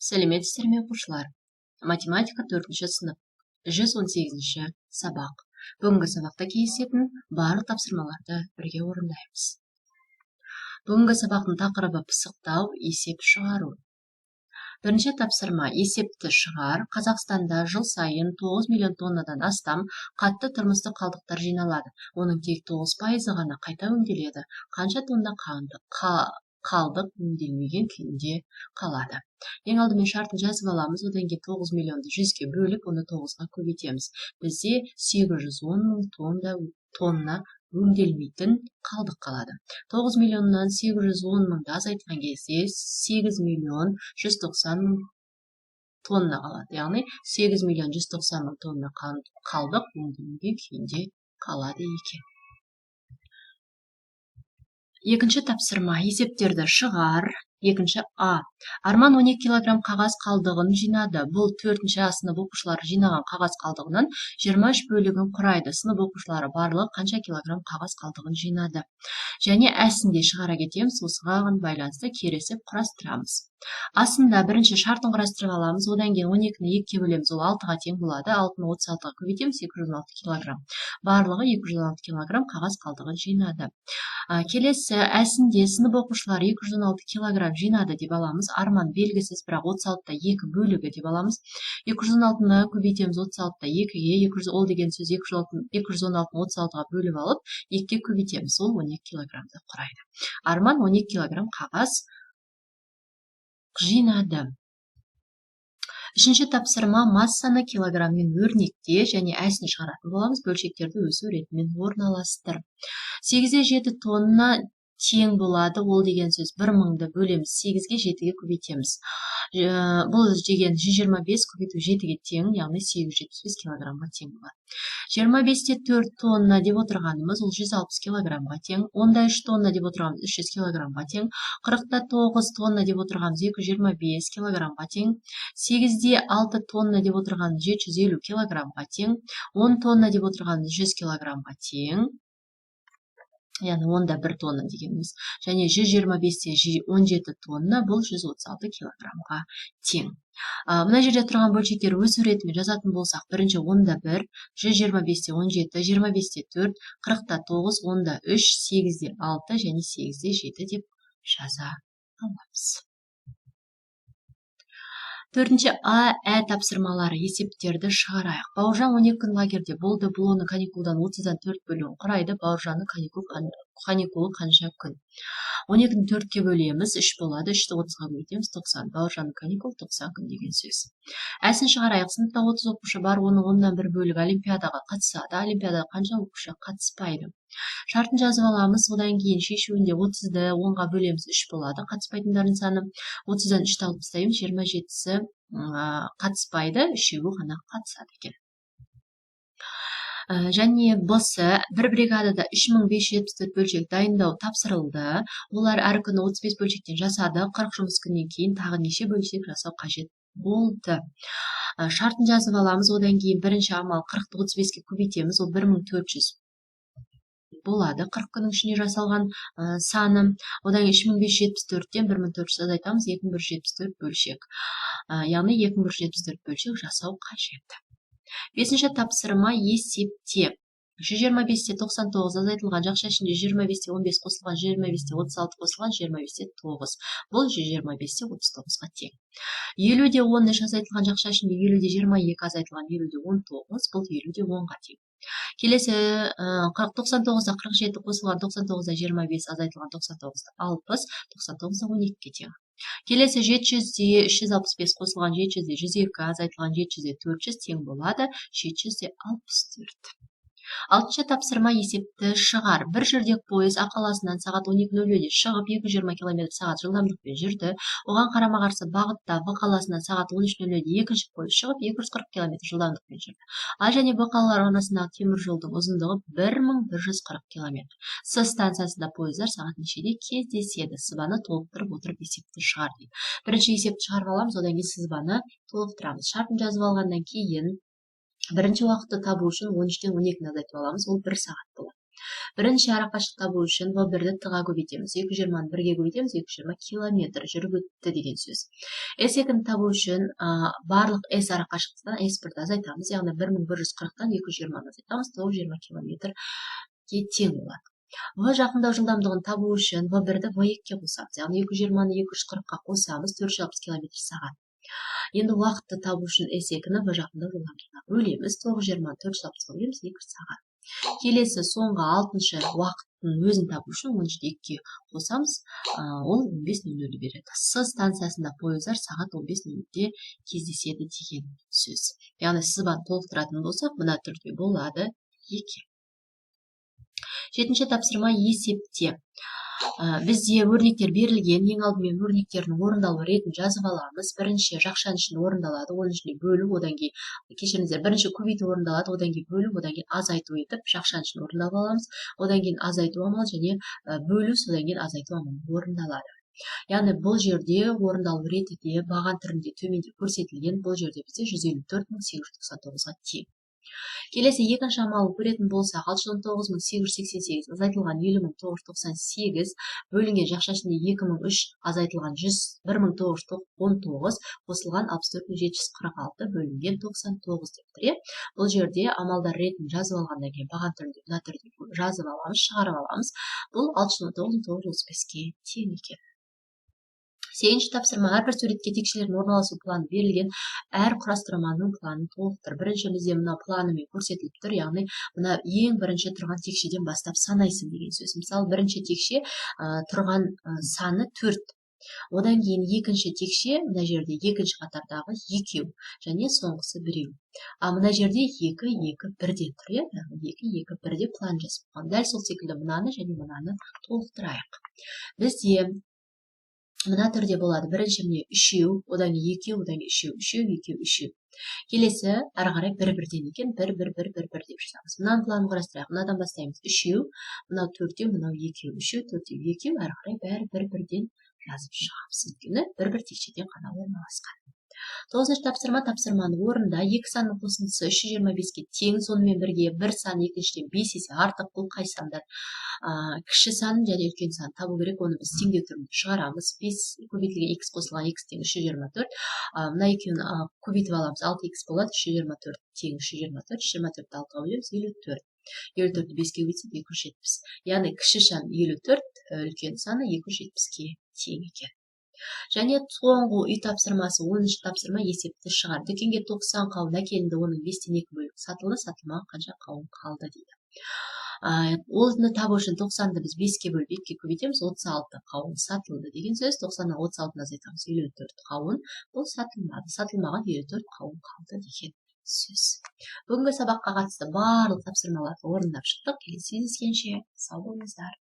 Сәлеметсіздер ме оқушылар? Математика 4-ші сынып, 118-ші сабақ. Бүгінгі сабақта кездесетін барлық тапсырмаларды бірге орындаймыз. Бүгінгі сабақтың тақырыбы пысықтау, есеп шығару. Бірінші тапсырма есепті шығар. Қазақстанда жыл сайын 9 миллион тоннадан астам қатты тұрмыстық қалдықтар жиналады. Оның тек 9% ғана қайта өңделеді. Қанша тонна қалдық өңделмеген күйінде қалады. Ең алдымен шартын жазып аламыз, одан кейін 9 миллионды 100-ге бөліп, оны 9-ға көбейтеміз. Бізде 810 мың тонна өңделмейтін қалдық қалады. 9 миллионнан 810 мыңды азайтқан кезде 8 миллион 190 мың тонна қалады. Яғни 8 миллион 190 мың тонна қалдық өңделмеген күйінде қалады екен. Екінші тапсырма есептерді шығар. Екінші А. Арман 12 килограмм қағаз қалдығын жинады. Бұл 4-ші А сынып оқушылары жинаған қағаз қалдығынан 23 бөлігін құрайды. Сынып оқушылары барлығы қанша килограмм қағаз қалдығын жинады. Және әсінде шығара кетеміз. Осыған байланысты кересіп құрастырамыз. Асында бірінші шартын құрастырып аламыз. Одан кейін 12-ні 2-ге бөлеміз. Ол 6-ға тең болады. 6-ны 36-ға көбейтеміз. 216 килограмм. Барлығы 216 килограмм қағаз қалдығын жинады. Келесі әсінде сынып оқушылары 216 килограмм жинады деп аламыз. Арман белгісіз, бірақ 36-та 2 бөлігі деп аламыз. 216-ны көбейтеміз 36-та 2-ге. Ол деген сөз 216-ны 36-ға бөліп алып, 2-ге көбейтеміз. Ол 12 килограммды құрайды. Арман 12 килограмм қағаз жинады. Үшінші тапсырма массаны килограммен өрнекте және әсін шығаратын боламыз. Бөлшектерді өсу ретімен орналастыр. 8-де 7 тонна тең болады. Ол деген сөз 1000-ды бөлеміз 8-ге 7-ге көбейтеміз. Бұл деген 125 көбейту 7-ге тең, яғни 875 килограммға тең болады. 25-те 4 тонна деп отырғанымыз, ол 160 килограммға тең. 10-да 3 тонна деп отырғанымыз 300 килограммға тең. 40-та 9 тонна деп отырғанымыз 225 килограммға тең. 8-де 6 тонна деп отырғанымыз 750 килограммға тең. 10 тонна деп отырғанымыз 100 килограммға тең. Яғни 10-да 1 тонна дегеніміз. Және 125-те 17 тонна, бұл 136 килограммға тең. Мына жерде тұрған бөлшектер өсу ретімен жазатын болсақ, бірінші 10-да 1, 125-те 17, 25-те 4, 40-та 9, 10-да 3, 8-де 6 және 8-де 7 деп жаза аламыз. Төртінші А, Ә тапсырмалары есептерді шығарайық. Бауыржан 12 күн лагерде болды. Бұл оның каникулдан 30-дан 4 бөлігін құрайды. Бауыржанның каникулы қанша күн? 12-ні 4-ке бөлеміз, 3 болады. 3-ті 30-ға бөлеміз, 90. Бауыржанның каникул 90 күн деген сөз. Әсін шығарайық. Сыныпта 30 оқушы бар, оның 10-дан 1 бөлігі олимпиадаға қатысады. Олимпиадаға қанша оқушы қатыспайды? Шартын жазып аламыз. Одан кейін шешуінде 30-ды 10-ға бөлеміз, 3 болады. Қатыспайтындардың саны 30-дан 3-ті алып тастаймыз, 27-сі қатыспайды, 3-еуі ғана қатысады екен. Және бұсы бір бригадада 3574 бөлшек дайындау тапсырылды. Олар әр күні 35 бөлшектен жасады. 40 жұмыс күннен кейін тағы неше бөлшек жасау қажет болды. Шартын жазып аламыз. Одан кейін бірінші амал 40-ты 35-ке көбейтеміз. Ол 1400 болады. 40 күннің ішінде жасалған саны. Одан 3574-тен 1400 азайтамыз. 2174 бөлшек. Яғни 2174 бөлшек жасау қажет. Бесінші тапсырма есепте. 125-те 99 азайтылған жақша ішінде 25-те 15 қосылған, 25-те 36 қосылған, 25-те 9. Бұл 125-те 39-ға тең. 50-де 13 азайтылған жақша ішінде 50-де 22 азайтылған, 50-де 19. Бұл 50-де 10-ға тең. Келесі 99-да 47 қосылған, 99-да 25 азайтылған, 99-да 60, 99-да 12-ге тең. Келесі 700-де 365 қосылған, 700-де 102 азайтылған, 700-де 400 тең болады, 700-де 64. Алтыншы тапсырма есепті шығар. Бір жүрдек пойыз А қаласынан сағат 12:00-де шығып 220 км/сағат жылдамдықпен жүрді. Оған қарама-қарсы бағытта В қаласынан сағат 13:00-де екінші пойыз шығып 240 км жылдамдықпен жүрді. А және Б қалалар арасындағы темір жолдың ұзындығы 1140 км. С станциясында пойыздар сағат нешеде кездеседі? Сызбаны толықтырып отырып есепті шығар дейді. Бірінші есепті шығарып аламыз, одан кейін сызбаны толықтырамыз. Шартын жазып алғаннан кейін бірінші уақытты табу үшін 13-тен 12-ні азайтып аламыз, ол 1 сағат болады. Бірінші арақашық табу үшін бұл бірді тыға көбейтеміз. 220-ны бірге көбейтеміз, 220 километр жүріп өтті деген сөз. S2-ні табу үшін барлық S арақашықтықтан S1-ді азайтамыз. Яғни 1140-тан 220-ны азайтамыз, 920 километрге тең болады. В жақындау жылдамдығын табу үшін V1-ді V2-ге қосамыз. Яғни 220-ны 240-қа қосамыз, 460 км сағат. Енді уақытты табу үшін S2-ні V жақындау жылдамдығына бөлеміз, 920-ны 460-ға бөлеміз, 2 сағат. Келесі соңғы 6-шы уақыттың өзін табу үшін 13-ді 2-ге қосамыз, ол 15:00 береді. С станциясында пойыздар сағат 15:00-де кездеседі деген сөз. Яғни сызбаны толықтыратын болсақ, мына түрде болады екен. 7-ші тапсырма есепте. Бізде өрнектер берілген, ең алдымен өрнектердің орындалу ретін жазып аламыз. Бірінші жақшан үшін орындалады, оның ішінде бөлу, одан кейін кешіріңіздер, бірінші көбейту орындалады, одан кейін бөлу, одан кейін азайту етіп жақшан үшін орындалып аламыз. Одан кейін азайту амалы және бөлу, содан кейін азайту амалы орындалады. Яғни бұл жерде орындалу реті де баған түрінде төменде көрсетілген, бұл жерде бізде 154.899-ға тең. Келесі екінші амалын көретін болсақ, 619.888 азайтылған 70.998 бөлінген жақшан ішінде 2003 азайтылған 11919 қосылған 64.746 бөлінген 99 деп тұр. Бұл жерде амалдар ретін жазып алғаннан кейін баған түрінде мына түрде жазып аламыз, шығарып аламыз. Бұл 619.935-ке тең екен. 8-ші тапсырма әрбір суретке текшелердің орналасу планы берілген, әр құрастырманың планын толықтыр. Бірінші бізде мына планымен көрсетіліп тұр, яғни мына ең бірінші тұрған текшеден бастап санайсың деген сөз. Мысалы, бірінші текше тұрған саны 4. Одан кейін екінші текше, мына жерде екінші қатардағы 2, және соңғысы 1. Мына жерде 2, 2, 1-ден тұр, 2, 2, 1-де план жазып қойған. Дәл сол секілді мынаны және мынаны толықтырайық. Бізде мына түрде болады. Бірінші міне 3, одан 2, одан 3, 3, 2, 3. Келесі әрі қарай 1-1-ден екен, 1, 1, 1, 1, 1 деп жазамыз. Мынаны планын қарастырайық. Мынадан бастаймыз. 3, мынау 4, мынау 2, 3, 4, 2, әрі қарай бәрі 1-1-ден жазып шығамыз. Өйткені 1-1 текшеден ғана орналасқан. 9-шы тапсырманы орында 2 санның қосындысы 325-ке тең, сонымен бірге 1 сан екіншіден 5 есе артық. Бұл қай сандар? Кіші сан және үлкен сан табу керек, оны біз теңдеу түрінде шығарамыз. 5 көбейтілген x қосылған x тең 324. Мына екеуін көбейтіп аламыз, 6x болады, 324 тең 324, 24-ті 6-ға бөлеміз, 54. 54-ті 5-ке көбейтсек 270. Яғни кіші сан 54, үлкен саны 270-ке тең екен. Және соңғы үй тапсырмасы 10-шы тапсырма есепті шығар. Дүкенге 90 қауын әкелінді, оның 5-тен 2 бөлік сатылды, сатылмаған қанша қауын қалды дейді. Оны табу үшін 90-ды біз 5-ке бөліп 2-ке көбейтеміз, 36 қауын сатылды деген сөз. 90-нан 36-ны азайтамыз, 54 қауын. Бұл сатылмады, сатылмаған 54 қауын қалды деген сөз. Бүгінгі сабаққа қатысты барлық тапсырмаларды орындап шықтық. Келесі кездескенше сау болыңыздар.